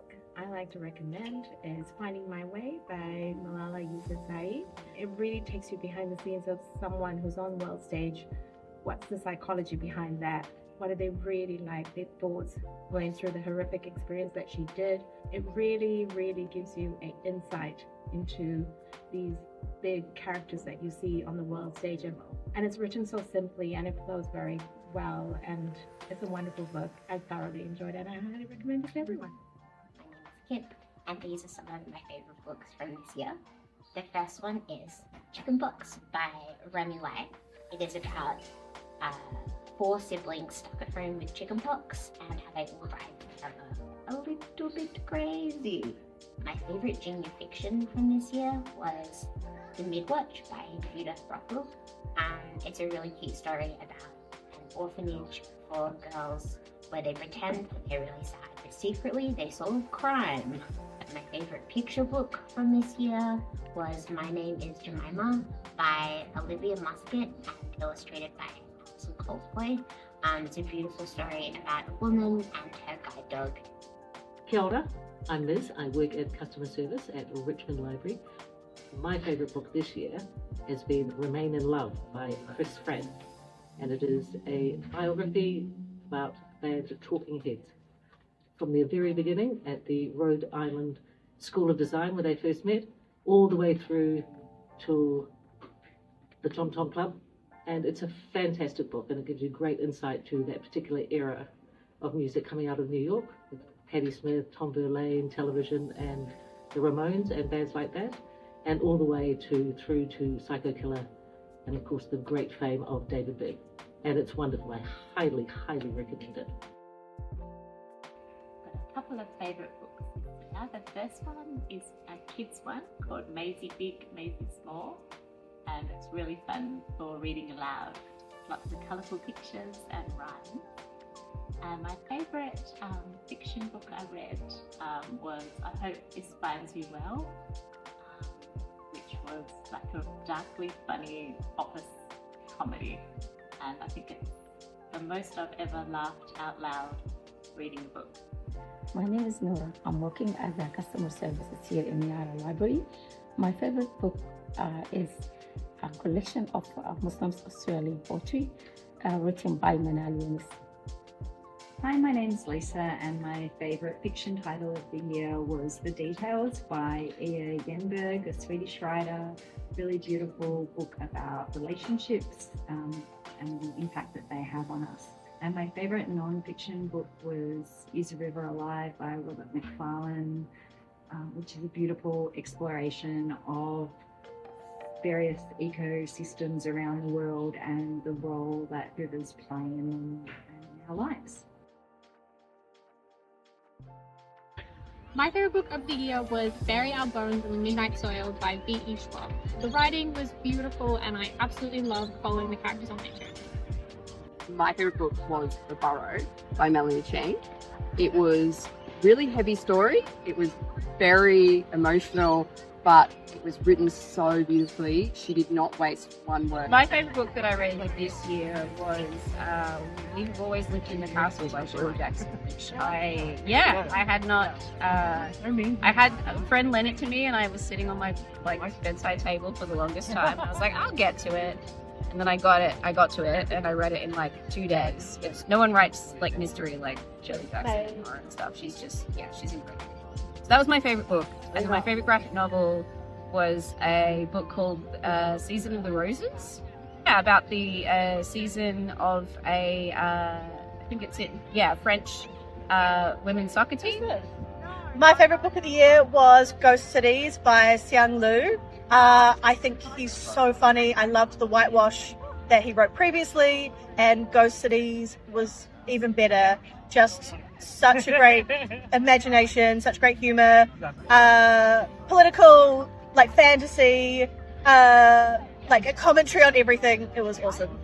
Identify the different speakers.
Speaker 1: book I like to recommend is Finding My Way by Malala Yousafzai. It really takes you behind the scenes of someone who's on world stage. What's the psychology behind that? What are they really like? Their thoughts going through the horrific experience that she did. It really, really gives you an insight into these big characters that you see on the world stage. And it's written so simply and it flows very well. And it's a wonderful book. I thoroughly enjoyed it and I highly recommend it to everyone.
Speaker 2: My name is Kip, and these are some of my favorite books from this year. The first one is Chickenpox by Remy Lai. It is about 4 siblings stuck at home with chickenpox and how they all died together. A little bit crazy. My favourite junior fiction from this year was The Midwatch by Judith Russell. It's a really cute story about an orphanage for girls where they pretend that they're really sad, but secretly they solve crime. My favourite picture book from this year was My Name is Jemima by Olivia Muscat and illustrated by Alison Coldboy. It's a beautiful story about a woman and her guide dog.
Speaker 3: Kia ora, I'm Liz. I work at customer service at Richmond Library. My favourite book this year has been Remain in Love by Chris Frank, and it is a biography about the band Talking Heads. From the very beginning at the Rhode Island School of Design where they first met, all the way through to the Tom Tom Club. And it's a fantastic book and it gives you great insight to that particular era of music coming out of New York, with Patti Smith, Tom Verlaine, television and the Ramones and bands like that, and all the way through to Psycho Killer and of course the great fame of David Berg. And it's wonderful. I highly, highly recommend it.
Speaker 4: A couple of favourite books this year. The first one is a kids one called Maisie Big, Maisie Small, and it's really fun for reading aloud. Lots of colourful pictures and rhymes. And my favourite fiction book I read was I Hope This Finds You Well, which was like a darkly funny office comedy, and I think it's the most I've ever laughed out loud reading the book.
Speaker 5: My name is Noor. I'm working as a customer services here in Yarra Library. My favorite book is a collection of Muslims Australian poetry written by Manal Yunus.
Speaker 6: Hi, my name's Lisa, and my favourite fiction title of the year was The Details by Ea Yenberg, a Swedish writer. Really beautiful book about relationships and the impact that they have on us. And my favourite non-fiction book was Is the River Alive by Robert Macfarlane, which is a beautiful exploration of various ecosystems around the world and the role that rivers play in our lives.
Speaker 7: My favourite book of the year was Bury Our Bones in the Midnight Soil by V.E. Schwab. The writing was beautiful and I absolutely loved following the characters on their journey.
Speaker 8: My favourite book was The Burrow by Melanie Chang. It was really heavy story. It was very emotional, but it was written so beautifully. She did not waste one word.
Speaker 9: My favourite book that I read this year was We've Always Lived in the Castle by Shirley Jackson. I had a friend lend it to me and I was sitting on my bedside table for the longest time. I was like, I'll get to it. And then I got to it and I read it in 2 days. No one writes mystery like Shirley Jackson or stuff. She's incredible. So that was my favourite book. And my favourite graphic novel was a book called Season of the Roses. Yeah, about the season of French women's soccer team.
Speaker 10: My favourite book of the year was Ghost Cities by Xiang Lu. I think he's so funny. I loved the whitewash that he wrote previously, and Ghost Cities was even better. Just such a great imagination, such great humour, political, fantasy, a commentary on everything. It was awesome.